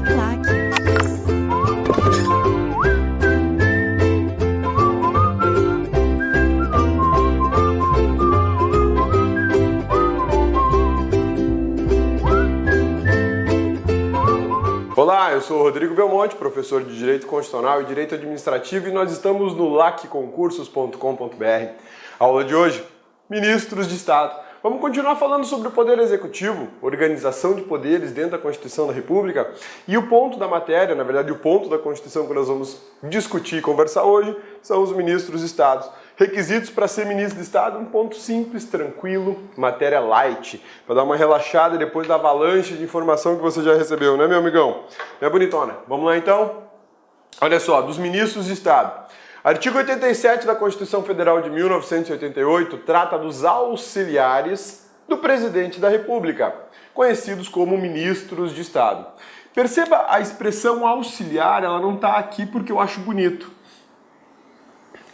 Uniclac. Olá, eu sou o Rodrigo Belmonte, professor de Direito Constitucional e Direito Administrativo, e nós estamos no lacconcursos.com.br. Aula de hoje, Ministros de Estado. Vamos continuar falando sobre o Poder Executivo, organização de poderes dentro da Constituição da República, e o ponto da matéria, na verdade o ponto da Constituição que nós vamos discutir e conversar hoje, são os Ministros de Estado. Requisitos para ser Ministro de Estado, um ponto simples, tranquilo, matéria light, para dar uma relaxada depois da avalanche de informação que você já recebeu, né, meu amigão? Não é bonitona? Vamos lá então? Olha só, dos Ministros de Estado. Artigo 87 da Constituição Federal de 1988 trata dos auxiliares do Presidente da República, conhecidos como Ministros de Estado. Perceba a expressão auxiliar, ela não está aqui porque eu acho bonito.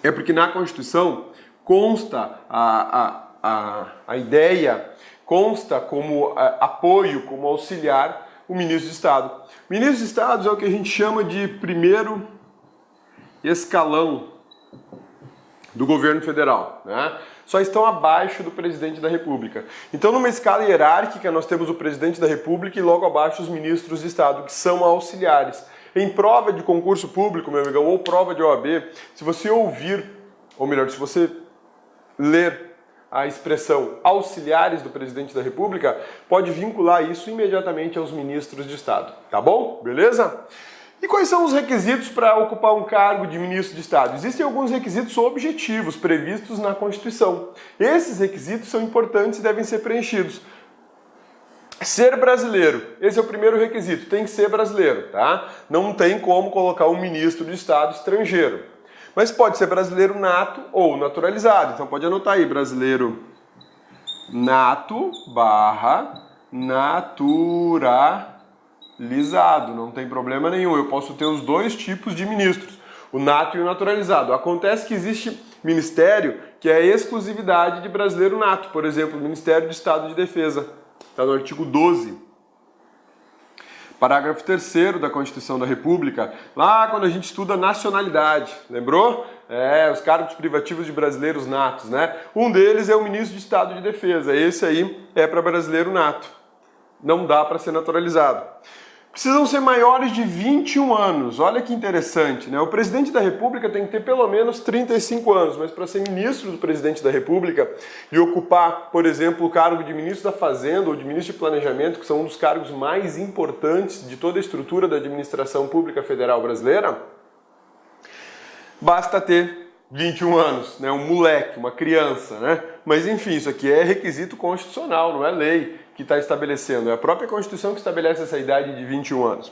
É porque na Constituição consta a ideia, consta como apoio, como auxiliar, o Ministro de Estado. Ministro de Estado é o que a gente chama de primeiro escalão do governo federal, né? Só estão abaixo do presidente da República. Então, numa escala hierárquica, nós temos o presidente da República e logo abaixo os ministros de Estado, que são auxiliares. Em prova de concurso público, meu amigão, ou prova de OAB, se você ouvir, ou melhor, se você ler a expressão auxiliares do presidente da República, pode vincular isso imediatamente aos ministros de Estado. Tá bom? Beleza? E quais são os requisitos para ocupar um cargo de ministro de Estado? Existem alguns requisitos objetivos previstos na Constituição. Esses requisitos são importantes e devem ser preenchidos. Ser brasileiro, esse é o primeiro requisito, tem que ser brasileiro, tá? Não tem como colocar um ministro de Estado estrangeiro. Mas pode ser brasileiro nato ou naturalizado. Então pode anotar aí, brasileiro nato / naturalizado, não tem problema nenhum. Eu posso ter os dois tipos de ministros, o nato e o naturalizado. Acontece que existe ministério que é exclusividade de brasileiro nato, por exemplo, o Ministério de Estado de Defesa. Está no artigo 12, parágrafo 3º da Constituição da República, lá quando a gente estuda nacionalidade, lembrou? Os cargos privativos de brasileiros natos, né? Um deles é o Ministro de Estado de Defesa, esse aí é para brasileiro nato, não dá para ser naturalizado. Precisam ser maiores de 21 anos, olha que interessante, né? O presidente da República tem que ter pelo menos 35 anos, mas para ser ministro do presidente da República e ocupar, por exemplo, o cargo de ministro da Fazenda ou de ministro de Planejamento, que são um dos cargos mais importantes de toda a estrutura da administração pública federal brasileira, basta ter 21 anos, né? Um moleque, uma criança, né? Mas enfim, isso aqui é requisito constitucional, não é lei que está estabelecendo, é a própria Constituição que estabelece essa idade de 21 anos.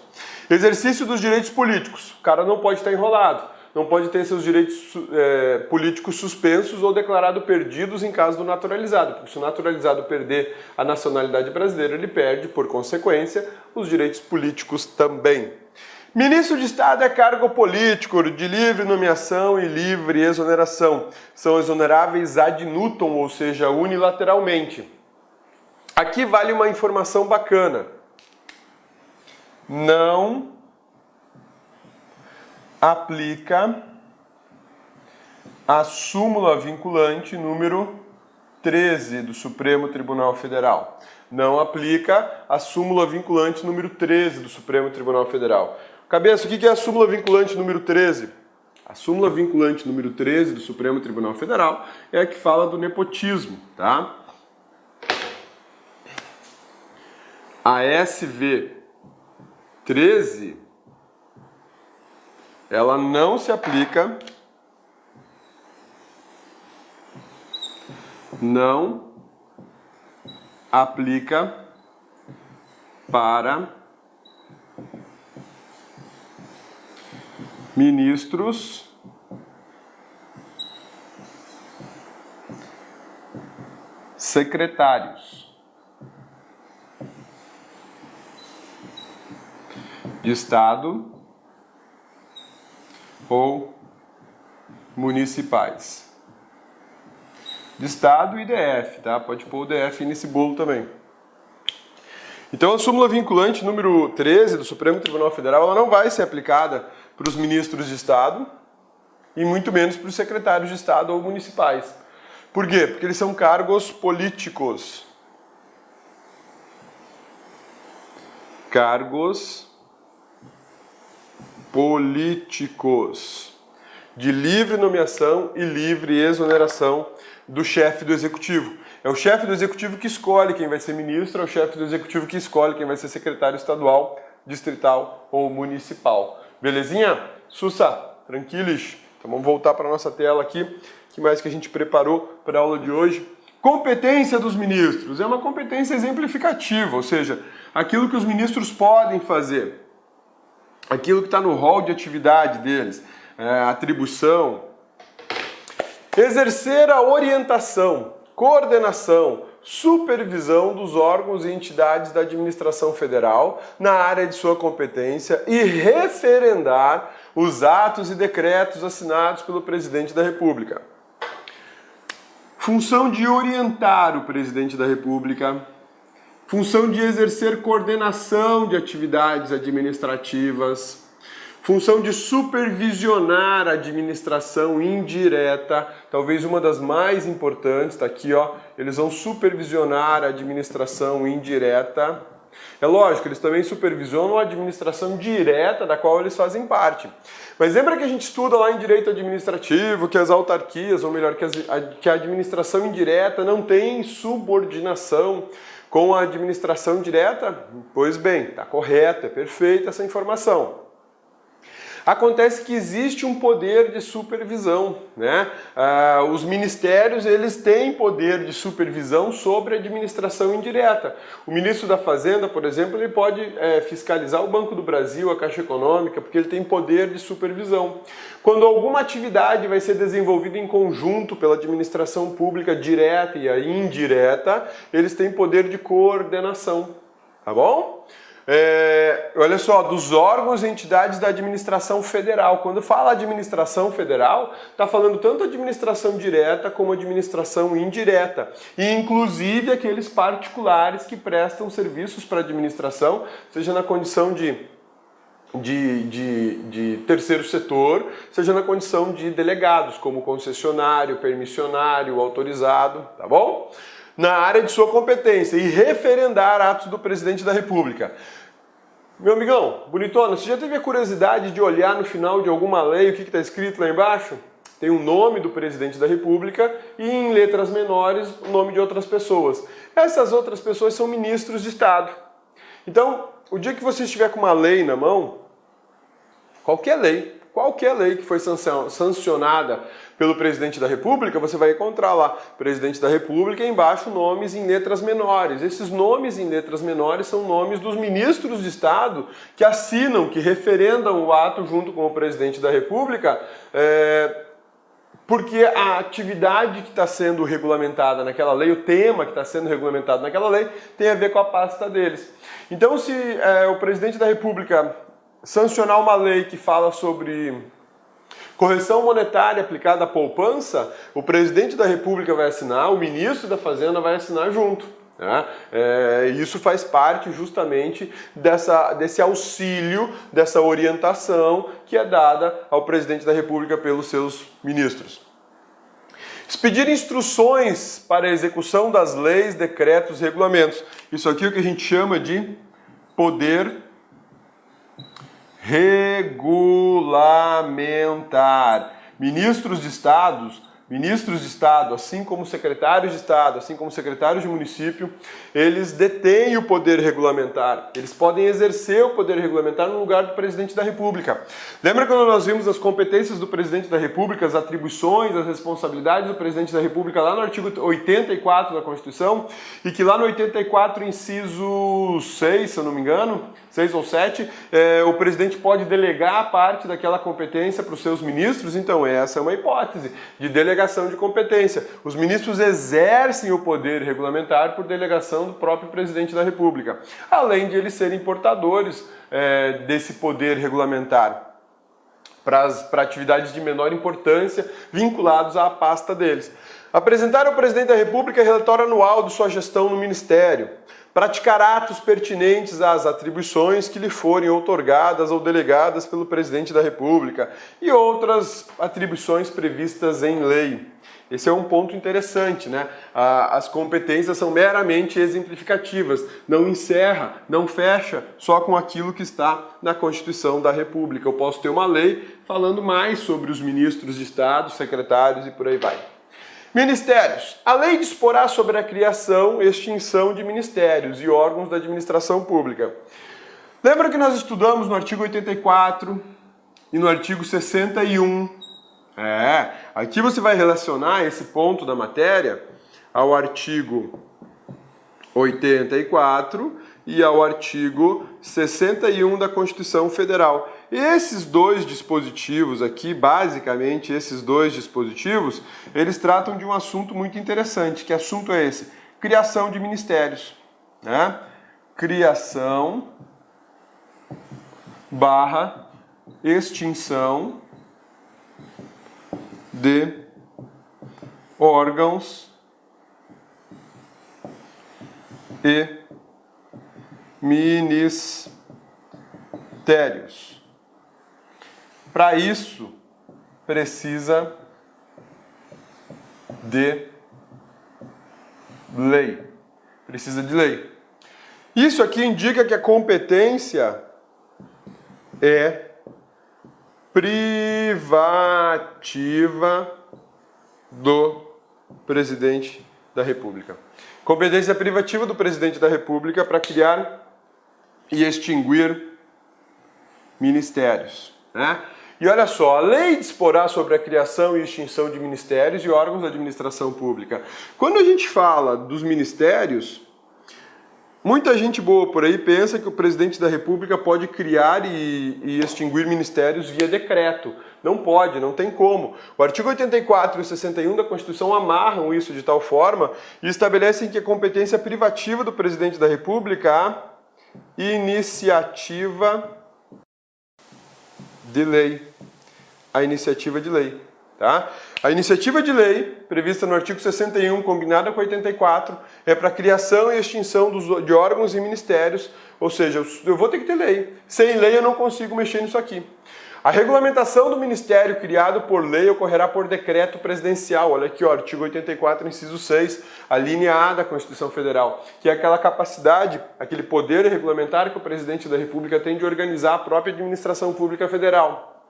Exercício dos direitos políticos. O cara não pode estar enrolado, não pode ter seus direitos políticos suspensos ou declarados perdidos em caso do naturalizado, porque se o naturalizado perder a nacionalidade brasileira, ele perde, por consequência, os direitos políticos também. Ministro de Estado é cargo político de livre nomeação e livre exoneração. São exoneráveis ad nutum, ou seja, unilateralmente. Aqui vale uma informação bacana. Não aplica a súmula vinculante número 13 do Supremo Tribunal Federal. Não aplica a súmula vinculante número 13 do Supremo Tribunal Federal. Cabeça, o que é a súmula vinculante número 13? A súmula vinculante número 13 do Supremo Tribunal Federal é a que fala do nepotismo, tá? A SV 13, ela não se aplica, para ministros secretários de Estado ou municipais. De Estado e DF, tá? Pode pôr o DF nesse bolo também. Então a súmula vinculante número 13 do Supremo Tribunal Federal, ela não vai ser aplicada para os ministros de Estado e muito menos para os secretários de Estado ou municipais. Por quê? Porque eles são cargos políticos. Cargos políticos de livre nomeação e livre exoneração do chefe do executivo. É o chefe do executivo que escolhe quem vai ser ministro, é o chefe do executivo que escolhe quem vai ser secretário estadual, distrital ou municipal. Belezinha? Sussa, tranquilos? Então vamos voltar para a nossa tela aqui. O que mais que a gente preparou para a aula de hoje? Competência dos ministros. É uma competência exemplificativa, ou seja, aquilo que os ministros podem fazer, aquilo que está no rol de atividade deles, atribuição. Exercer a orientação, coordenação, supervisão dos órgãos e entidades da administração federal na área de sua competência e referendar os atos e decretos assinados pelo presidente da República. Função de orientar o presidente da República. Função de exercer coordenação de atividades administrativas. Função de supervisionar a administração indireta, talvez uma das mais importantes, está aqui, ó, eles vão supervisionar a administração indireta. É lógico, eles também supervisionam a administração direta da qual eles fazem parte. Mas lembra que a gente estuda lá em direito administrativo que as autarquias, ou melhor, que a administração indireta não tem subordinação com a administração direta? Pois bem, está correta, é perfeita essa informação. Acontece que existe um poder de supervisão, né? Os ministérios, eles têm poder de supervisão sobre a administração indireta. O ministro da Fazenda, por exemplo, ele pode fiscalizar o Banco do Brasil, a Caixa Econômica, porque ele tem poder de supervisão. Quando alguma atividade vai ser desenvolvida em conjunto pela administração pública direta e a indireta, eles têm poder de coordenação, tá bom? Olha só, dos órgãos e entidades da administração federal. Quando fala administração federal, está falando tanto administração direta como administração indireta. E inclusive aqueles particulares que prestam serviços para a administração, seja na condição de terceiro setor, seja na condição de delegados, como concessionário, permissionário, autorizado, tá bom? Na área de sua competência e referendar atos do presidente da República. Meu amigão, bonitona, você já teve a curiosidade de olhar no final de alguma lei o que está escrito lá embaixo? Tem o nome do presidente da República e em letras menores o nome de outras pessoas. Essas outras pessoas são ministros de Estado. Então, o dia que você estiver com uma lei na mão, qualquer lei que foi sancionada pelo presidente da República, você vai encontrar lá, presidente da República, e embaixo nomes em letras menores. Esses nomes em letras menores são nomes dos ministros de Estado que assinam, que referendam o ato junto com o presidente da República, porque a atividade que está sendo regulamentada naquela lei, o tema que está sendo regulamentado naquela lei, tem a ver com a pasta deles. Então, se o presidente da República sancionar uma lei que fala sobre correção monetária aplicada à poupança, o presidente da República vai assinar, o ministro da Fazenda vai assinar junto. Né? Isso faz parte justamente desse auxílio, dessa orientação que é dada ao presidente da República pelos seus ministros. Expedir instruções para a execução das leis, decretos, regulamentos. Isso aqui é o que a gente chama de poder regulamentar. Ministros de Estado, assim como secretários de Estado, assim como secretários de município, eles detêm o poder regulamentar. Eles podem exercer o poder regulamentar no lugar do presidente da República. Lembra quando nós vimos as competências do presidente da República, as atribuições, as responsabilidades do presidente da República lá no artigo 84 da Constituição? E que lá no 84, inciso 6, se eu não me engano, 6 ou 7, o presidente pode delegar parte daquela competência para os seus ministros? Então, essa é uma hipótese de delegação de competência. Os ministros exercem o poder regulamentar por delegação do próprio presidente da República, além de eles serem portadores desse poder regulamentar para atividades de menor importância vinculados à pasta deles. Apresentar ao presidente da República relatório anual de sua gestão no Ministério. praticar atos pertinentes às atribuições que lhe forem outorgadas ou delegadas pelo Presidente da República e outras atribuições previstas em lei. Esse é um ponto interessante, né? As competências são meramente exemplificativas, não encerra, não fecha só com aquilo que está na Constituição da República. Eu posso ter uma lei falando mais sobre os ministros de Estado, secretários e por aí vai. Ministérios. A lei disporá sobre a criação e extinção de ministérios e órgãos da administração pública. Lembra que nós estudamos no artigo 84 e no artigo 61? Aqui você vai relacionar esse ponto da matéria ao artigo 84 e ao artigo 61 da Constituição Federal. Esses dois dispositivos aqui, basicamente esses dois dispositivos, eles tratam de um assunto muito interessante. Que assunto é esse? Criação de ministérios, né? Criação barra extinção de órgãos e ministérios. Para isso, precisa de lei. Precisa de lei. Isso aqui indica que a competência é privativa do Presidente da República. Competência privativa do Presidente da República para criar e extinguir ministérios, né? E olha só, a lei disporá sobre a criação e extinção de ministérios e órgãos da administração pública. Quando a gente fala dos ministérios, muita gente boa por aí pensa que o Presidente da República pode criar e extinguir ministérios via decreto. Não pode, não tem como. O artigo 84 e 61 da Constituição amarram isso de tal forma e estabelecem que a competência privativa do Presidente da República a iniciativa de lei. A iniciativa de lei. Tá? A iniciativa de lei, prevista no artigo 61, combinada com 84, é para criação e extinção de órgãos e ministérios, ou seja, eu vou ter que ter lei. Sem lei eu não consigo mexer nisso aqui. A regulamentação do ministério criado por lei ocorrerá por decreto presidencial. Olha aqui, ó, artigo 84, inciso 6, a linha A da Constituição Federal, que é aquela capacidade, aquele poder regulamentar que o Presidente da República tem de organizar a própria administração pública federal.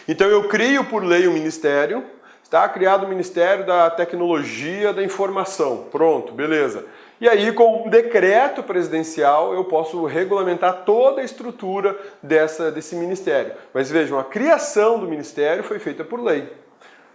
Então eu crio por lei um ministério, está criado o Ministério da Tecnologia da Informação. Pronto, beleza. E aí, com um decreto presidencial, eu posso regulamentar toda a estrutura desse ministério. Mas vejam, a criação do ministério foi feita por lei.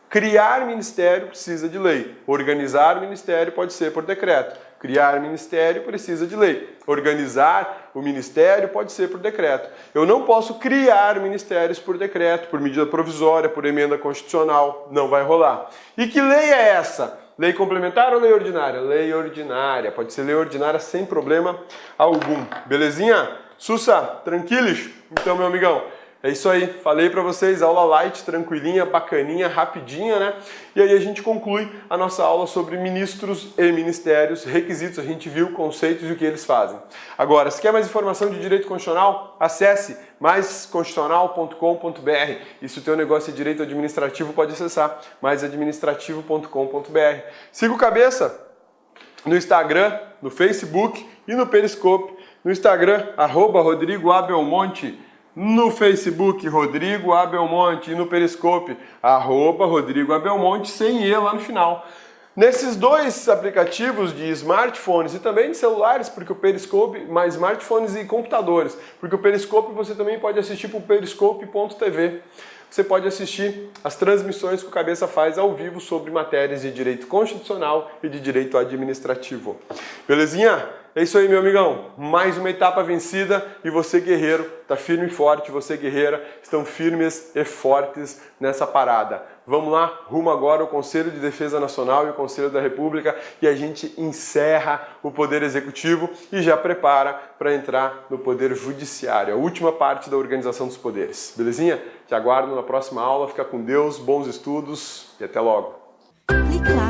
Criar ministério precisa de lei. Organizar ministério pode ser por decreto. Criar ministério precisa de lei. Organizar o ministério pode ser por decreto. Eu não posso criar ministérios por decreto, por medida provisória, por emenda constitucional. Não vai rolar. E que lei é essa? Lei complementar ou lei ordinária? Lei ordinária. Pode ser lei ordinária sem problema algum. Belezinha? Sussa, tranquilos? Então, meu amigão, é isso aí. Falei pra vocês, aula light, tranquilinha, bacaninha, rapidinha, né? E aí a gente conclui a nossa aula sobre ministros e ministérios, requisitos, a gente viu conceitos e o que eles fazem. Agora, se quer mais informação de direito constitucional, acesse maisconstitucional.com.br. E se o teu negócio é direito administrativo, pode acessar maisadministrativo.com.br. Siga o Cabeça no Instagram, no Facebook e no Periscope. No Instagram, @RodrigoAbelmonte. No Facebook, Rodrigo Abelmonte. E no Periscope, @Rodrigo Abelmonte, sem E lá no final. Nesses dois aplicativos de smartphones e também de celulares, porque o Periscope, mais smartphones e computadores, porque o Periscope você também pode assistir por periscope.tv. Você pode assistir as transmissões que o Cabeça faz ao vivo sobre matérias de direito constitucional e de direito administrativo. Belezinha? É isso aí, meu amigão. Mais uma etapa vencida e você, guerreiro, tá firme e forte. Você, guerreira, estão firmes e fortes nessa parada. Vamos lá, rumo agora ao Conselho de Defesa Nacional e o Conselho da República e a gente encerra o Poder Executivo e já prepara para entrar no Poder Judiciário, a última parte da organização dos poderes. Belezinha? Te aguardo na próxima aula. Fica com Deus, bons estudos e até logo. Clique like.